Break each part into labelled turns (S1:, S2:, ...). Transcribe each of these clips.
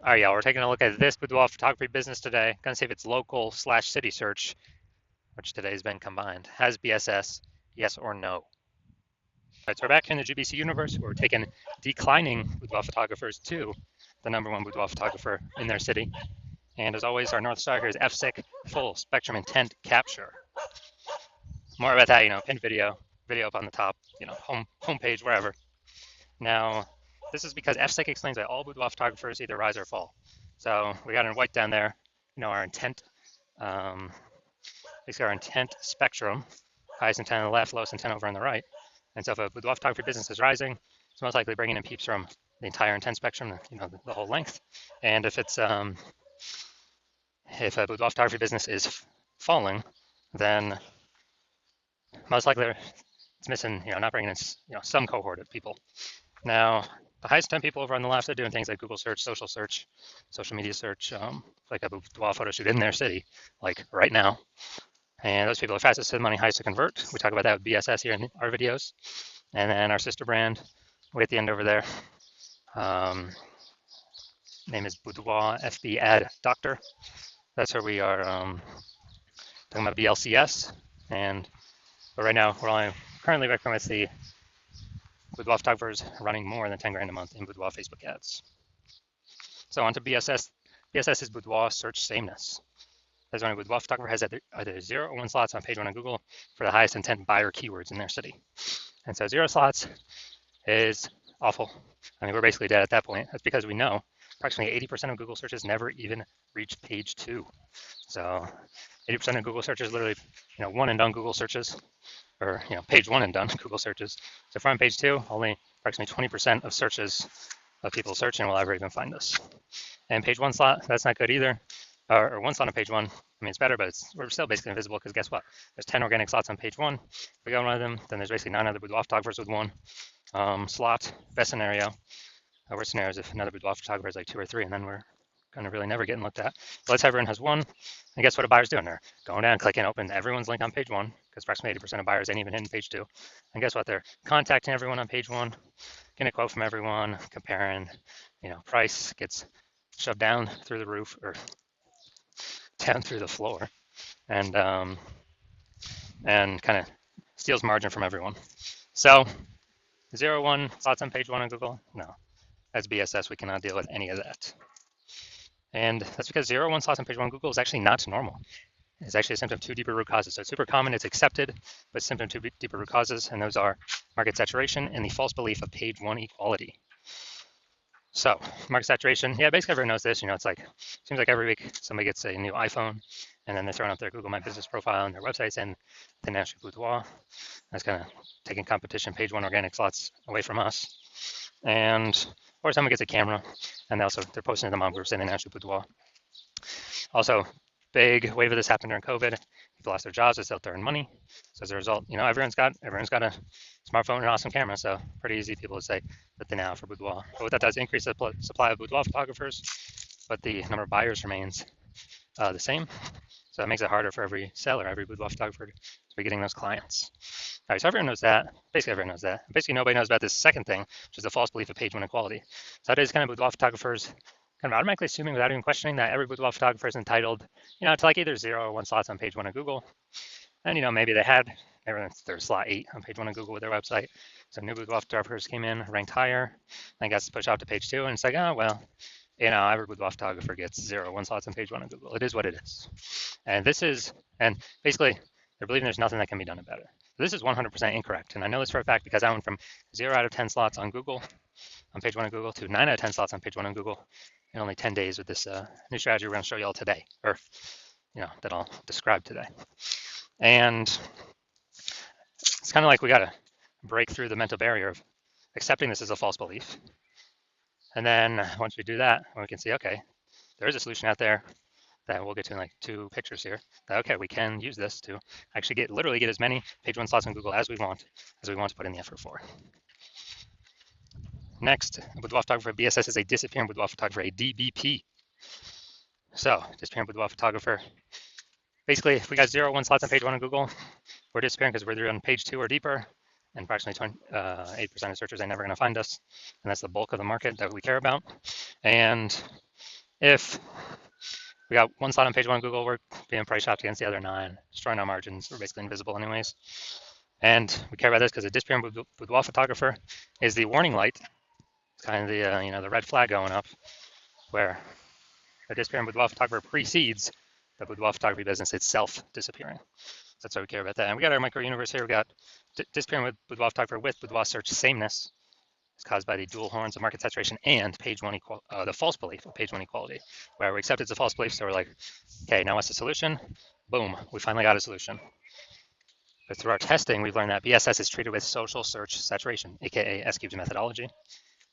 S1: All right, y'all, we're taking a look at this boudoir photography business today. Gonna see if it's local/city search, which today has been combined. Has BSS, yes or no? All right, so we're back in the GBC universe. We're taking declining boudoir photographers to the #1 boudoir photographer in their city. And as always, our North Star here is FSIC, full spectrum intent capture. More about that, pinned video up on the top, homepage, wherever. Now, this is because FSIC explains that all boudoir photographers either rise or fall. So we got in white down there, our intent, basically our intent spectrum, highest intent on the left, lowest intent over on the right. And so if a boudoir photography business is rising, it's most likely bringing in peeps from the entire intent spectrum, the whole length. And if it's if a boudoir photography business is falling, then most likely it's missing, not bringing in, some cohort of people. Now, the highest 10 people over on the left are doing things like Google search, social media search, like a boudoir photo shoot in their city, like right now. And those people are fastest to money, highest to convert. We talk about that with BSS here in our videos. And then our sister brand, way at the end over there, name is Boudoir FB Ad Doctor. That's where we are talking about BLCS. But right now, we're only currently working with the boudoir photographers running more than 10 grand a month in boudoir Facebook ads. So onto BSS. BSS is boudoir search sameness. That's when a boudoir photographer has either 0 or 1 slots on page 1 on Google for the highest intent buyer keywords in their city. And so 0 slots is awful. I mean, we're basically dead at that point. That's because we know approximately 80% of Google searches never even reach page 2. So 80% of Google searches literally, one and done Google searches, or page 1 and done Google searches. So if we're on page 2, only approximately 20% of searches of people searching will ever even find us. And page 1 slot, that's not good either. Or 1 slot on page 1. I mean, it's better, but we're still basically invisible because guess what? There's 10 organic slots on page 1. If we go on one of them, then there's basically 9 other boudoir photographers with 1 slot. Best scenario. Worst scenario is if another boudoir photographer is like 2 or 3, and then we're going to really never getting looked at. So let's say everyone has 1. And guess what a buyer's doing? They're going down, clicking open everyone's link on page 1, because approximately 80% of buyers ain't even hitting page 2. And guess what? They're contacting everyone on page 1, getting a quote from everyone, comparing, price gets shoved down through the roof or down through the floor, and kind of steals margin from everyone. So 0, 1 slots on page 1 on Google? No, that's BSS. We cannot deal with any of that. And that's because 0, 1 slots on page 1 on Google is actually not normal. It's actually a symptom of 2 deeper root causes. So it's super common, it's accepted, but symptom 2 deeper root causes, and those are market saturation and the false belief of page 1 equality. So market saturation, yeah, basically everyone knows this. It's like, seems like every week somebody gets a new iPhone, and then they're throwing up their Google My Business profile and their websites and the National Boudoir. That's kind of taking competition page 1 organic slots away from us. And or someone gets a camera, and they're posting to the mom groups in the National Boudoir. Also, big wave of this happened during COVID. People lost their jobs, it's out there in money. So as a result, everyone's got a smartphone and an awesome camera. So pretty easy people would say that they now for boudoir. But what that does increase the supply of boudoir photographers, but the number of buyers remains the same. So it makes it harder for every seller, every boudoir photographer to be getting those clients. All right, so everyone knows that. Basically, everyone knows that. Basically, nobody knows about this second thing, which is the false belief of page 1 equality. So that is kind of boudoir photographers kind of automatically assuming without even questioning that every boudoir photographer is entitled, to like either 0 or 1 slots on page 1 of Google. And, maybe they had their slot 8 on page 1 of Google with their website. So new boudoir photographers came in, ranked higher, and got pushed out to page 2. And it's like, oh, well, every boudoir photographer gets 0 or 1 slots on page 1 of Google. It is what it is. And basically, they're believing there's nothing that can be done about it. So this is 100% incorrect. And I know this for a fact because I went from 0 out of 10 slots on Google, on page 1 of Google, to 9 out of 10 slots on page 1 of Google in only 10 days with this new strategy we're going to show you all today, or that I'll describe today. And it's kind of like we got to break through the mental barrier of accepting this as a false belief. And then once we do that, we can see, okay, there is a solution out there that we'll get to in like 2 pictures here. That, okay, we can use this to actually literally get as many page 1 slots on Google as we want to put in the effort for. Next, boudoir photographer BSS is a disappearing boudoir photographer, a DBP. So, disappearing boudoir photographer. Basically, if we got 0 or 1 slots on page 1 on Google, we're disappearing because we're either on page 2 or deeper, and approximately 8% of searchers are never going to find us, and that's the bulk of the market that we care about. And if we got one slot on page one of Google, we're being price shopped against the other 9, destroying our margins. We're basically invisible anyways. And we care about this because a disappearing boudoir photographer is the warning light. It's kind of the the red flag going up, where a disappearing boudoir photographer precedes the boudoir photography business itself disappearing. So that's why we care about that. And we got our micro universe here. We got disappearing with boudoir photographer with boudoir search sameness. It's caused by the dual horns of market saturation and page one the false belief of page one equality, where we accept it's a false belief. So we're like, okay, now what's the solution? Boom, we finally got a solution. But through our testing, we've learned that BSS is treated with social search saturation, aka S-cubed methodology.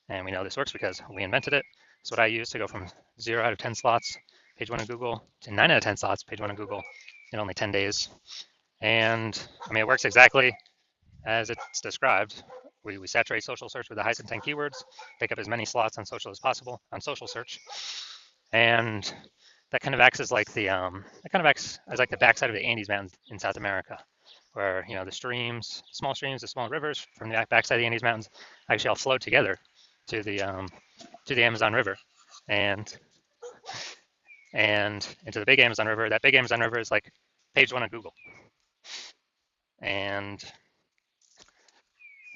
S1: And we know this works because we invented it. It's what I use to go from 0 out of 10 slots, page one of Google, to 9 out of 10 slots, page one of Google, in only 10 days. And I mean, it works exactly as it's described. We saturate social search with the highest intent keywords, pick up as many slots on social as possible on social search, and that kind of acts as like the the backside of the Andes Mountains in South America, where the streams, small streams, the small rivers from the backside of the Andes Mountains actually all flow together to the Amazon River, and into the big Amazon River. That big Amazon River is like page one of Google, and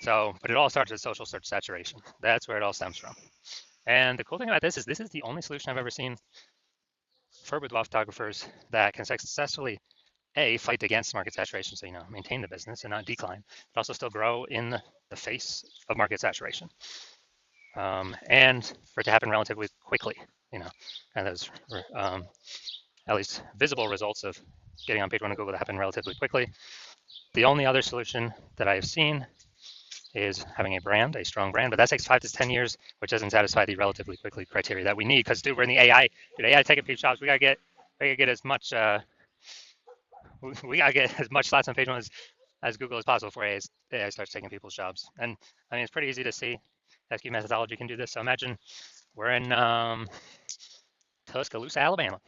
S1: so, but it all starts with social search saturation. That's where it all stems from. And the cool thing about this is the only solution I've ever seen for boudoir photographers that can successfully fight against market saturation, so maintain the business and not decline, but also still grow in the face of market saturation, and for it to happen relatively quickly. And those at least visible results of getting on page one of Google to happen relatively quickly. The only other solution that I have seen is having a strong brand, but that takes 5 to 10 years, which doesn't satisfy the relatively quickly criteria that we need. Because dude, we're in the AI. Dude, AI taking peep shops. We gotta get as much. We gotta get as much slots on page one as Google as possible before AI starts taking people's jobs. And I mean, it's pretty easy to see. S-cubed methodology can do this. So imagine we're in Tuscaloosa, Alabama,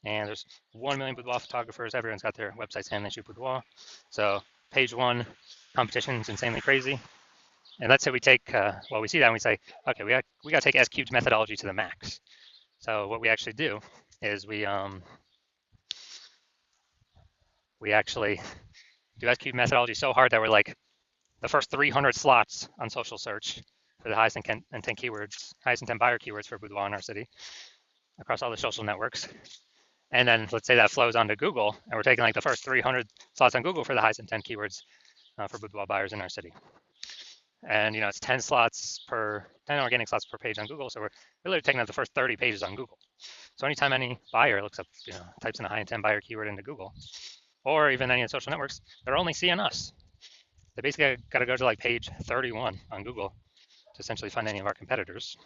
S1: and there's 1 million boudoir photographers. Everyone's got their websites saying they shoot boudoir. So page one competition is insanely crazy. And let's say we take, we see that and we say, okay, we got to take S-cubed methodology to the max. So what we actually do is we actually do S-cubed methodology so hard that we're like the first 300 slots on social search for the highest intent keywords, highest intent buyer keywords for boudoir in our city across all the social networks. And then let's say that flows onto Google, and we're taking like the first 300 slots on Google for the highest intent keywords for boudoir buyers in our city. And it's 10 organic slots per page on Google. So we're really taking out the first 30 pages on Google. So anytime any buyer looks up, types in a high intent buyer keyword into Google, or even any of the social networks, they're only seeing us. They basically got to go to like page 31 on Google to essentially find any of our competitors.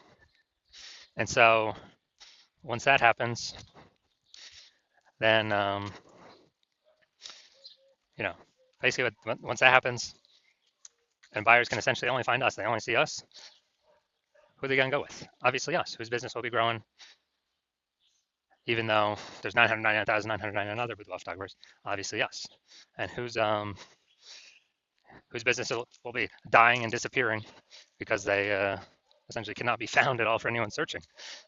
S1: And so once that happens, then basically once that happens, and buyers can essentially only find us. They only see us. Who are they going to go with? Obviously us, whose business will be growing, even though there's 999,999 other boudoir photographers. Obviously us, and whose business will be dying and disappearing because they essentially cannot be found at all for anyone searching.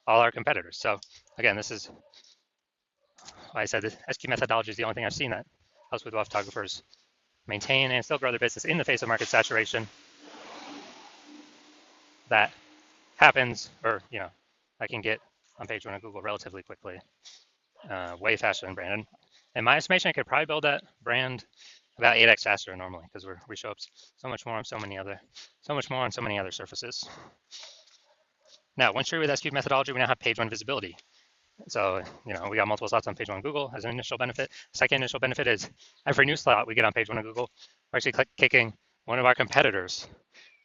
S1: All our competitors. So again, this is why I said the S-cubed methodology is the only thing I've seen that helps boudoir photographers maintain and still grow their business in the face of market saturation. That happens, or I can get on page one of Google relatively quickly, way faster than brand. And in my estimation, I could probably build that brand about 8x faster normally, because we show up so much more on so many other surfaces. Now, once you're with S-cubed methodology, we now have page one visibility. So we got multiple slots on page one of Google as an initial benefit. Second initial benefit is every new slot we get on page one of Google, we're actually kicking one of our competitors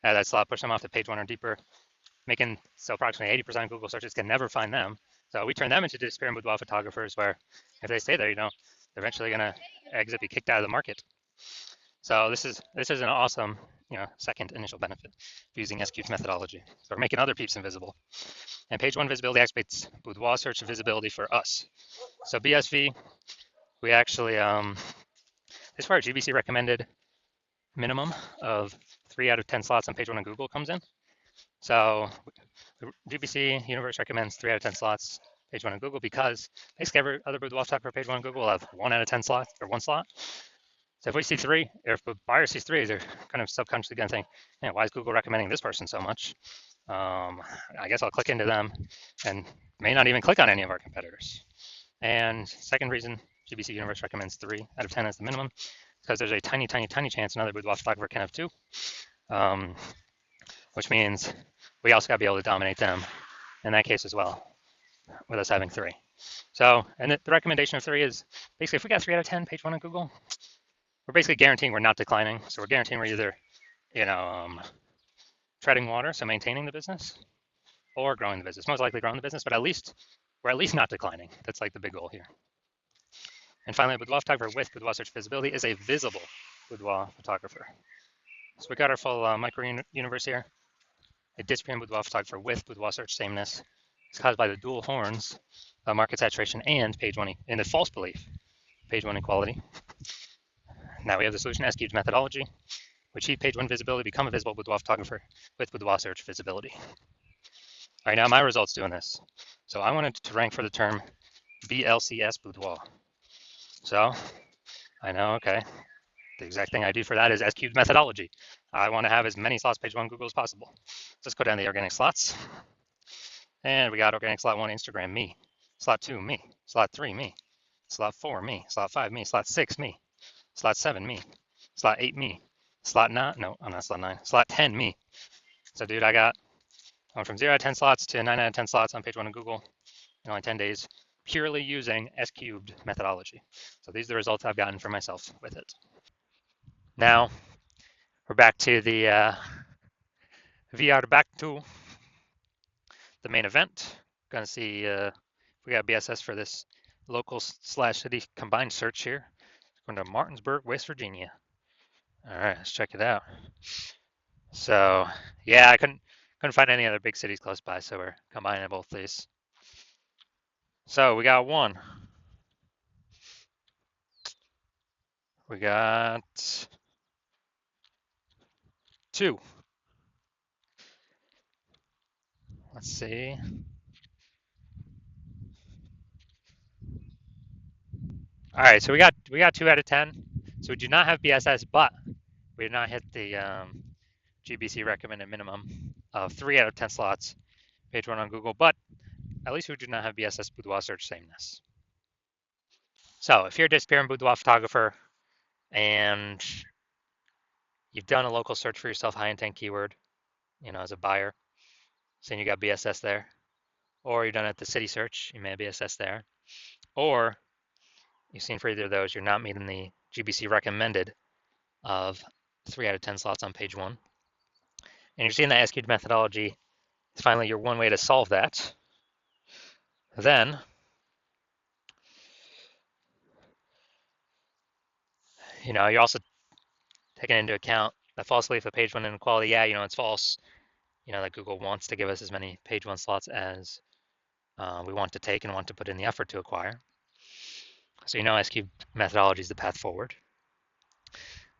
S1: at that slot, push them off to page one or deeper, making so approximately 80% of Google searches can never find them. So we turn them into disappearing boudoir photographers, where if they stay there, they're eventually going to exit, be kicked out of the market. So this is an awesome, second initial benefit of using S-cubed methodology. So we're making other peeps invisible. And page one visibility activates boudoir search visibility for us. So BSV, we actually, this is where our GBC recommended minimum of 3 out of 10 slots on page one of Google comes in. So the GBC universe recommends 3 out of 10 slots, page one on Google, because basically every other boudoir photographer page one on Google will have 1 out of 10 slots or one slot. So if we see three, or if a buyer sees three, they're kind of subconsciously going to think, man, why is Google recommending this person so much? I guess I'll click into them and may not even click on any of our competitors. And second reason GBC Universe recommends 3 out of 10 as the minimum, because there's a tiny, tiny, tiny chance another boudoir photographer can have two, which means we also got to be able to dominate them in that case as well, with us having three. So, and the recommendation of three is basically if we got 3 out of 10 page one on Google, we're basically guaranteeing we're not declining. So we're guaranteeing we're either, treading water, so maintaining the business, or growing the business. Most likely growing the business, but we're at least not declining. That's like the big goal here. And finally, a boudoir photographer with boudoir search visibility is a visible boudoir photographer. So we got our full micro universe here. A disappearing boudoir photographer with boudoir search sameness is caused by the dual horns of market saturation and page one, and the false belief, page one equality. Now we have the solution S-cubed methodology. We achieve page one visibility, become a visible boudoir photographer with boudoir search visibility. All right, now my results doing this. So I wanted to rank for the term BLCS boudoir. So I know, okay, the exact thing I do for that is S-cubed methodology. I want to have as many slots page one Google as possible. Let's go down the organic slots. And we got organic slot 1, Instagram, me. Slot 2, me. Slot 3, me. Slot 4, me. Slot 5, me. Slot 6, me. Slot 7, me. Slot 8, me. Slot 9, no, I'm not slot 9. Slot 10, me. So, dude, I went from 0 out of 10 slots to 9 out of 10 slots on page one of Google in only 10 days, purely using S-cubed methodology. So these are the results I've gotten for myself with it. Now, we're back to the back to the main event. Gonna see if we got BSS for this local / city combined search here. Going to Martinsburg, West Virginia. All right, let's check it out. So yeah, I couldn't find any other big cities close by, so we're combining both these. So we got one. We got two. Let's see. All right, so we got 2 out of 10. So we do not have BSS, but we did not hit the GBC recommended minimum of 3 out of 10 slots, page one on Google, but at least we do not have BSS boudoir search sameness. So if you're a disappearing boudoir photographer and you've done a local search for yourself, high intent keyword, as a buyer, saying you got BSS there, or you've done it at the city search, you may have BSS there, or you've seen for either of those, you're not meeting the GBC recommended of 3 out of 10 slots on page one, and you're seeing that S-cubed methodology is finally your one way to solve that, then you're also taking into account the false belief of page one inequality. Yeah, it's false. That Google wants to give us as many page one slots as we want to take and want to put in the effort to acquire. So S-cubed methodology is the path forward.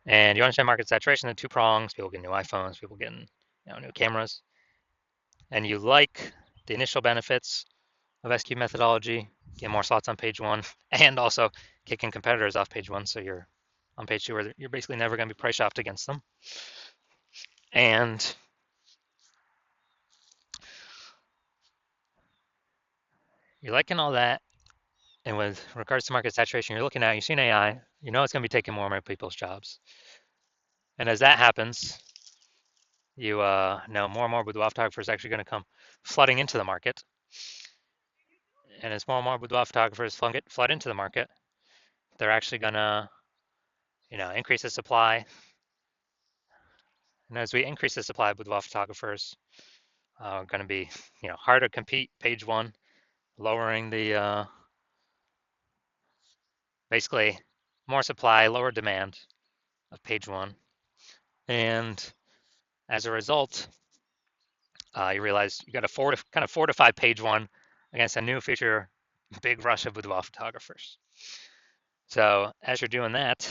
S1: And you understand market saturation, the two prongs, people getting new iPhones, people getting new cameras. And you like the initial benefits of S-cubed methodology, get more slots on page one, and also kicking competitors off page one, so you're on page two where you're basically never going to be price shopped against them. And you're liking all that. And with regards to market saturation, you're seeing AI, it's going to be taking more and more people's jobs. And as that happens, you know more and more boudoir photographers are actually going to come flooding into the market. And as more and more boudoir photographers flood into the market, they're actually going to, increase the supply. And as we increase the supply of boudoir photographers, going to be, harder to compete page one, lowering the basically more supply, lower demand of page one. And as a result, you realize you got to kind of fortify page one against a new future big rush of boudoir photographers. So as you're doing that,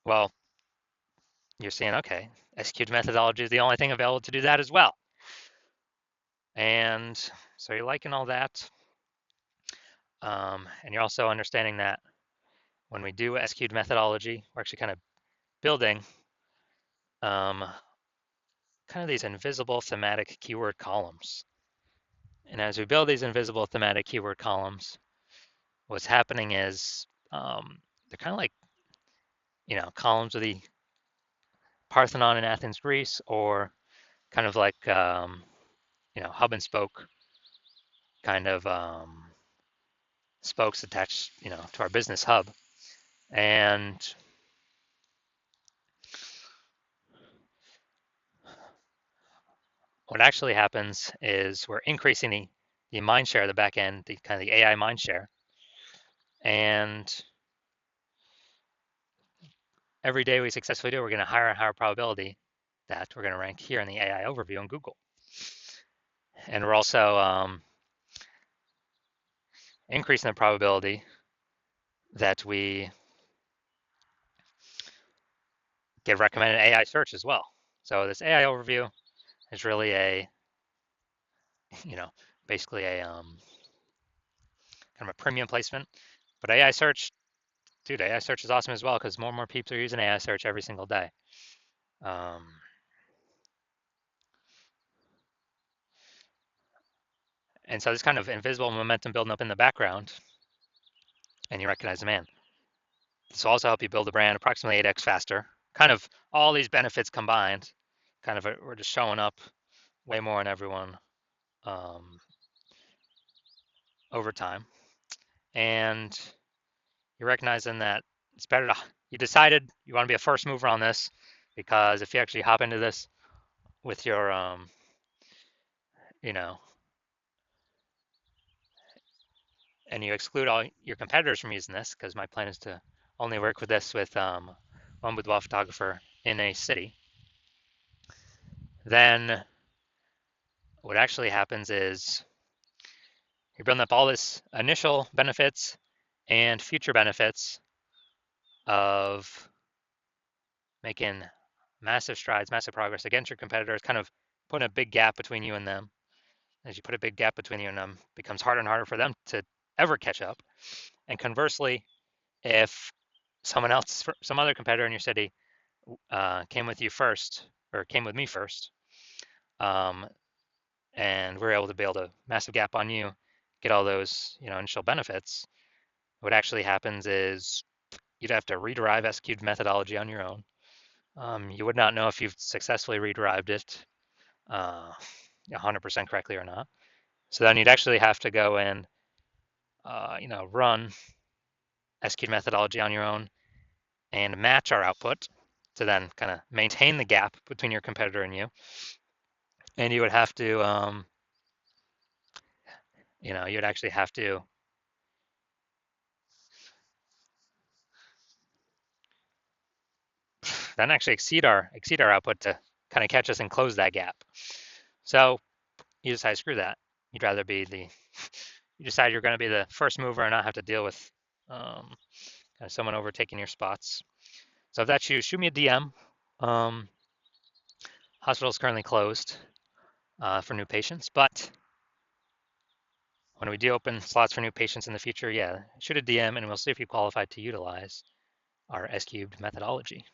S1: well, you're seeing, okay, S-cubed methodology is the only thing available to do that as well. And so you're liking all that. And you're also understanding that when we do S-cubed methodology, we're actually kind of building kind of these invisible thematic keyword columns. And as we build these invisible thematic keyword columns, what's happening is they're kind of like, columns of the Parthenon in Athens, Greece, or kind of like, hub and spoke kind of spokes attached, to our business hub. And what actually happens is we're increasing the mind share of the back end, the kind of the AI mind share. And every day we successfully do, we're going to higher and higher probability that we're going to rank here in the AI overview on Google. And we're also increasing the probability that we get recommended AI search as well. So this AI overview is really a, basically a kind of a premium placement. But AI search, dude, AI search is awesome as well because more and more people are using AI search every single day. And so this kind of invisible momentum building up in the background, and you recognize, man, this will also help you build a brand approximately 8x faster. Kind of all these benefits combined, kind of we're just showing up way more on everyone over time. And you're recognizing that it's better to, you decided you want to be a first mover on this because if you actually hop into this with your, and you exclude all your competitors from using this, because my plan is to only work with this with one boudoir photographer in a city, then what actually happens is you're building up all this initial benefits and future benefits of making massive strides, massive progress against your competitors, kind of putting a big gap between you and them. As you put a big gap between you and them, it becomes harder and harder for them to ever catch up. And conversely, if someone else, some other competitor in your city came with you first, or came with me first, and we're able to build a massive gap on you, get all those initial benefits, what actually happens is you'd have to rederive S-cubed methodology on your own. You would not know if you've successfully rederived it 100% correctly or not. So then you'd actually have to go and run S-cubed methodology on your own and match our output to then kind of maintain the gap between your competitor and you. And you would have to, you'd actually have to then actually exceed our output to kind of catch us and close that gap. So you decide, screw that. You'd rather be you decide you're going to be the first mover and not have to deal with kind of someone overtaking your spots. So if that's you, shoot me a DM. Hospital is currently closed for new patients, but when we do open slots for new patients in the future, yeah, shoot a DM and we'll see if you qualify to utilize our S-cubed methodology.